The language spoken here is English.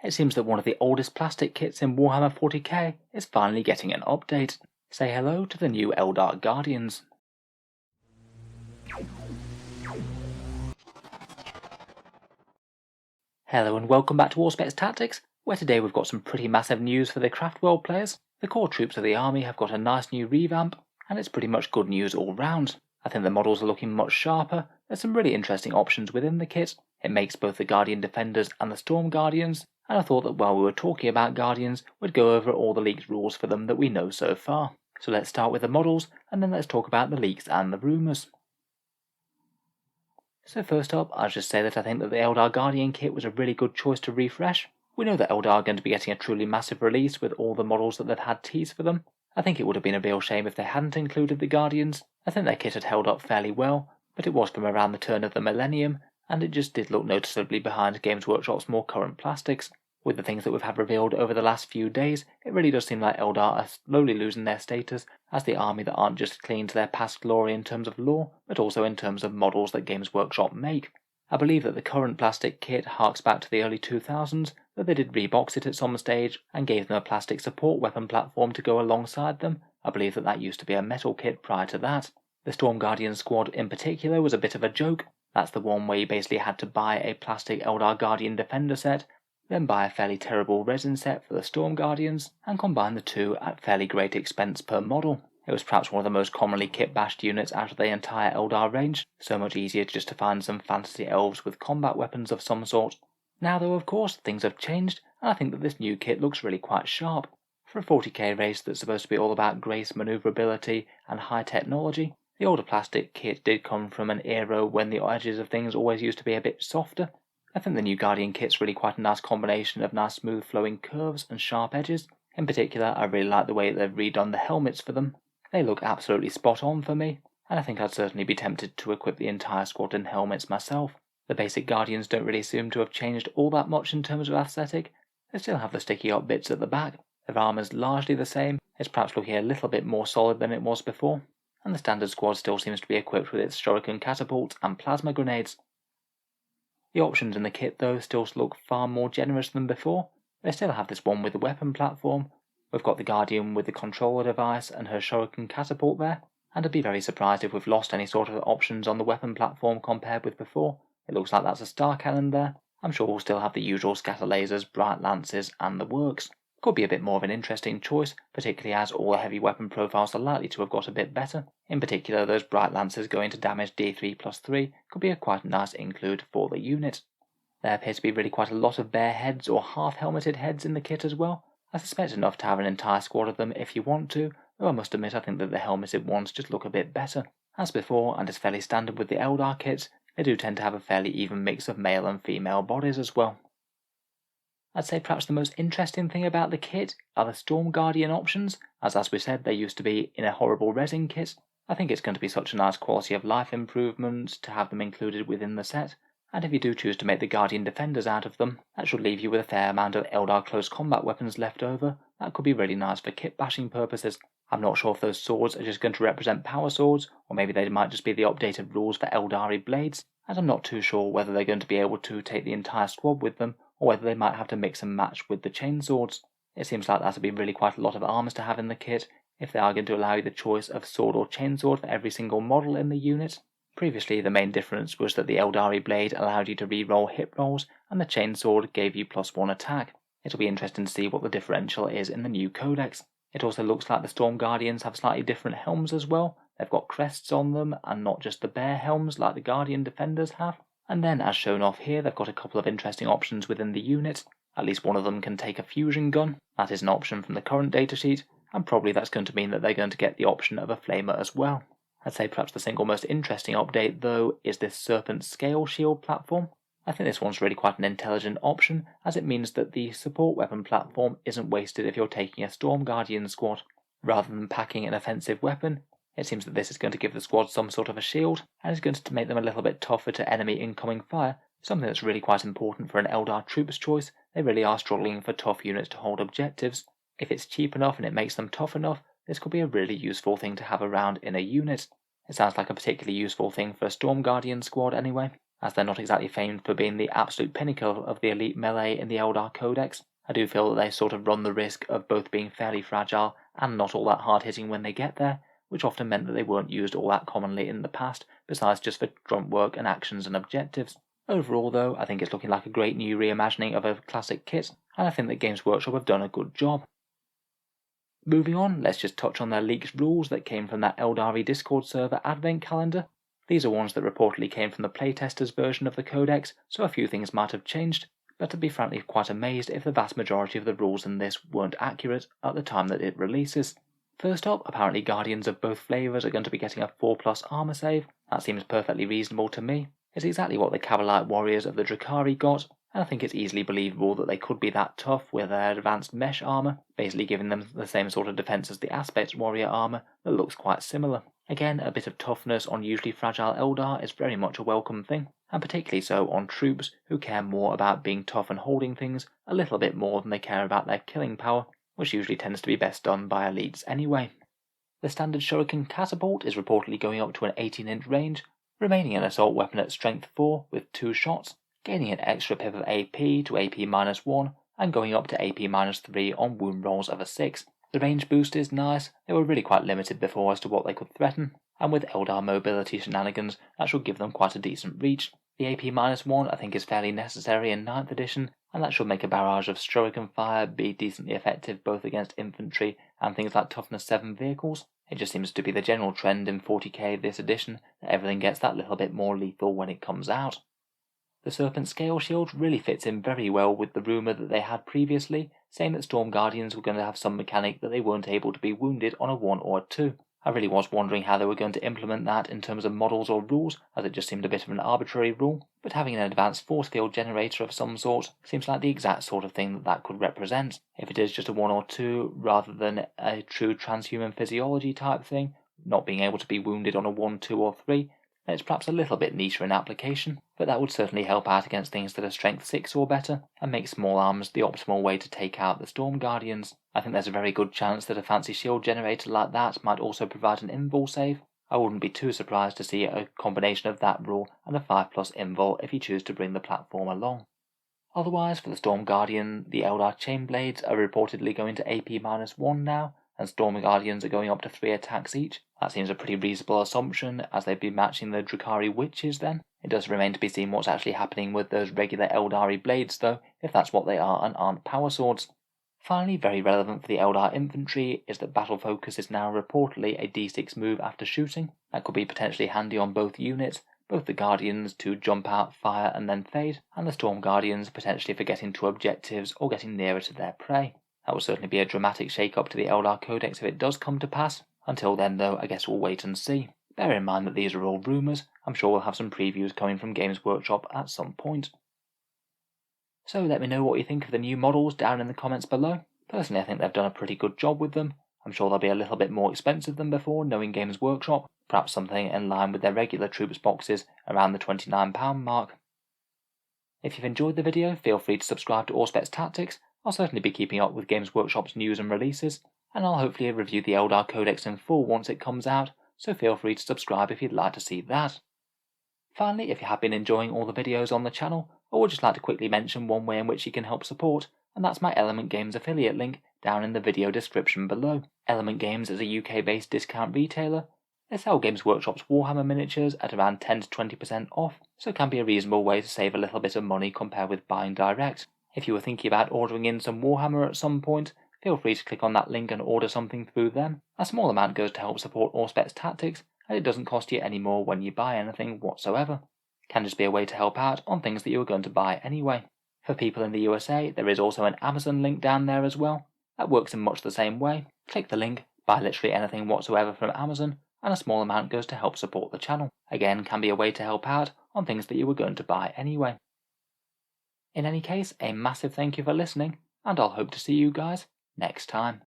It seems that one of the oldest plastic kits in Warhammer 40k is finally getting an update. Say hello to the new Eldar Guardians. Hello and welcome back to Warspecs Tactics, where today we've got some pretty massive news for the Craft World players. The core troops of the army have got a nice new revamp, and it's pretty much good news all round. I think the models are looking much sharper, there's some really interesting options within the kit, it makes both the Guardian Defenders and the Storm Guardians, and I thought that while we were talking about Guardians, we'd go over all the leaked rules for them that we know so far. So let's start with the models, and then let's talk about the leaks and the rumours. So first up, I'll just say that I think that the Eldar Guardian kit was a really good choice to refresh. We know that Eldar are going to be getting a truly massive release with all the models that they've had teased for them. I think it would have been a real shame if they hadn't included the Guardians. I think their kit had held up fairly well, but it was from around the turn of the millennium, and it just did look noticeably behind Games Workshop's more current plastics. With the things that we've had revealed over the last few days, it really does seem like Eldar are slowly losing their status as the army that aren't just clinging to their past glory in terms of lore, but also in terms of models that Games Workshop make. I believe that the current plastic kit harks back to the early 2000s, though they did rebox it at some stage and gave them a plastic support weapon platform to go alongside them. I believe that used to be a metal kit prior to that. The Storm Guardian squad in particular was a bit of a joke. That's the one where you basically had to buy a plastic Eldar Guardian Defender set, then buy a fairly terrible resin set for the Storm Guardians, and combine the two at fairly great expense per model. It was perhaps one of the most commonly kit-bashed units out of the entire Eldar range, so much easier just to find some fantasy elves with combat weapons of some sort. Now though, of course, things have changed, and I think that this new kit looks really quite sharp. For a 40k race that's supposed to be all about grace, manoeuvrability, and high technology, the older plastic kit did come from an era when the edges of things always used to be a bit softer. I think the new Guardian kit's really quite a nice combination of nice smooth flowing curves and sharp edges. In particular, I really like the way they've redone the helmets for them. They look absolutely spot on for me, and I think I'd certainly be tempted to equip the entire squad in helmets myself. The basic Guardians don't really seem to have changed all that much in terms of aesthetic. They still have the sticky up bits at the back, their armour's largely the same, it's perhaps looking a little bit more solid than it was before, and the standard squad still seems to be equipped with its shuriken catapult and plasma grenades. The options in the kit though still look far more generous than before. They still have this one with the weapon platform, we've got the Guardian with the controller device and her shuriken catapult there, and I'd be very surprised if we've lost any sort of options on the weapon platform compared with before. It looks like that's a star cannon there. I'm sure we'll still have the usual scatter lasers, bright lances and the works. Could be a bit more of an interesting choice, particularly as all the heavy weapon profiles are likely to have got a bit better. In particular, those bright lances going to damage D3+3 could be a quite nice include for the unit. There appear to be really quite a lot of bare heads or half-helmeted heads in the kit as well. I suspect enough to have an entire squad of them if you want to, though I must admit I think that the helmeted ones just look a bit better. As before, and as fairly standard with the Eldar kits, they do tend to have a fairly even mix of male and female bodies as well. I'd say perhaps the most interesting thing about the kit are the Storm Guardian options, as we said they used to be in a horrible resin kit. I think it's going to be such a nice quality of life improvement to have them included within the set, and if you do choose to make the Guardian Defenders out of them, that should leave you with a fair amount of Eldar close combat weapons left over. That could be really nice for kit bashing purposes. I'm not sure if those swords are just going to represent power swords, or maybe they might just be the updated rules for Eldari blades, and I'm not too sure whether they're going to be able to take the entire squad with them, or whether they might have to mix and match with the chain swords. It seems like that would be really quite a lot of arms to have in the kit, if they are going to allow you the choice of sword or chainsword for every single model in the unit. Previously, the main difference was that the Eldari blade allowed you to re-roll hit rolls, and the chainsword gave you +1 attack. It'll be interesting to see what the differential is in the new codex. It also looks like the Storm Guardians have slightly different helms as well. They've got crests on them, and not just the bare helms like the Guardian Defenders have. And then, as shown off here, they've got a couple of interesting options within the unit. At least one of them can take a fusion gun. That is an option from the current datasheet, and probably that's going to mean that they're going to get the option of a flamer as well. I'd say perhaps the single most interesting update though is this Serpent Scale Shield platform. I think this one's really quite an intelligent option, as it means that the support weapon platform isn't wasted if you're taking a Storm Guardian squad. Rather than packing an offensive weapon, it seems that this is going to give the squad some sort of a shield, and is going to make them a little bit tougher to enemy incoming fire, something that's really quite important for an Eldar troops choice. They really are struggling for tough units to hold objectives. If it's cheap enough and it makes them tough enough, this could be a really useful thing to have around in a unit. It sounds like a particularly useful thing for a Storm Guardian squad anyway. as they're not exactly famed for being the absolute pinnacle of the elite melee in the Eldar Codex. I do feel that they sort of run the risk of both being fairly fragile and not all that hard-hitting when they get there, which often meant that they weren't used all that commonly in the past, besides just for grunt work and actions and objectives. Overall though, I think it's looking like a great new reimagining of a classic kit, and I think that Games Workshop have done a good job. Moving on, let's just touch on their leaked rules that came from that Eldari Discord server advent calendar. These are ones that reportedly came from the playtesters version of the codex, so a few things might have changed, but to be frankly quite amazed if the vast majority of the rules in this weren't accurate at the time that it releases. First up, apparently Guardians of both flavours are going to be getting a 4+ armor save. That seems perfectly reasonable to me. It's exactly what the Cavalite warriors of the Drakari got, and I think it's easily believable that they could be that tough with their advanced mesh armor, basically giving them the same sort of defense as the Aspect warrior armor that looks quite similar. Again, a bit of toughness on usually fragile Eldar is very much a welcome thing, and particularly so on troops who care more about being tough and holding things a little bit more than they care about their killing power, which usually tends to be best done by elites anyway. The standard Shuriken catapult is reportedly going up to an 18-inch range, remaining an assault weapon at strength 4 with 2 shots, gaining an extra pip of AP to AP-1, and going up to AP-3 on wound rolls of a 6. The range boost is nice. They were really quite limited before as to what they could threaten, and with Eldar mobility shenanigans, that should give them quite a decent reach. The AP-1 I think is fairly necessary in 9th edition, and that should make a barrage of Shuriken fire be decently effective both against infantry and things like toughness 7 vehicles. It just seems to be the general trend in 40k this edition that everything gets that little bit more lethal when it comes out. The Serpent Scale Shield really fits in very well with the rumour that they had previously, saying that Storm Guardians were going to have some mechanic that they weren't able to be wounded on a 1 or a 2. I really was wondering how they were going to implement that in terms of models or rules, as it just seemed a bit of an arbitrary rule, but having an advanced force field generator of some sort seems like the exact sort of thing that could represent. If it is just a 1 or 2, rather than a true transhuman physiology type thing, not being able to be wounded on a 1, 2 or 3, then it's perhaps a little bit nicher in application, but that would certainly help out against things that are strength 6 or better, and make small arms the optimal way to take out the Storm Guardians. I think there's a very good chance that a fancy shield generator like that might also provide an invul save. I wouldn't be too surprised to see a combination of that rule and a 5+ invul if you choose to bring the platform along. Otherwise, for the Storm Guardian, the Eldar Chainblades are reportedly going to AP-1 now, and Storm Guardians are going up to 3 attacks each. That seems a pretty reasonable assumption, as they'd be matching the Drakari Witches then. It does remain to be seen what's actually happening with those regular Eldari blades though, if that's what they are and aren't power swords. Finally, very relevant for the Eldar infantry is that Battle Focus is now reportedly a D6 move after shooting. That could be potentially handy on both units, both the Guardians to jump out, fire and then fade, and the Storm Guardians potentially for getting to objectives or getting nearer to their prey. That will certainly be a dramatic shake-up to the Eldar Codex if it does come to pass. Until then though, I guess we'll wait and see. Bear in mind that these are all rumours. I'm sure we'll have some previews coming from Games Workshop at some point. So let me know what you think of the new models down in the comments below. Personally, I think they've done a pretty good job with them. I'm sure they'll be a little bit more expensive than before, knowing Games Workshop, perhaps something in line with their regular troops boxes around the £29 mark. If you've enjoyed the video, feel free to subscribe to Auspex Tactics. I'll certainly be keeping up with Games Workshop's news and releases, and I'll hopefully review the Eldar Codex in full once it comes out, so feel free to subscribe if you'd like to see that. Finally, if you have been enjoying all the videos on the channel, I would just like to quickly mention one way in which you can help support, and that's my Element Games affiliate link down in the video description below. Element Games is a UK-based discount retailer. They sell Games Workshop's Warhammer miniatures at around 10 to 20% off, so it can be a reasonable way to save a little bit of money compared with buying direct. If you were thinking about ordering in some Warhammer at some point, feel free to click on that link and order something through them. A small amount goes to help support Auspex Tactics, and it doesn't cost you any more when you buy anything whatsoever. It can just be a way to help out on things that you were going to buy anyway. For people in the USA, there is also an Amazon link down there as well. That works in much the same way. Click the link, buy literally anything whatsoever from Amazon, and a small amount goes to help support the channel. Again, can be a way to help out on things that you were going to buy anyway. In any case, a massive thank you for listening, and I'll hope to see you guys next time.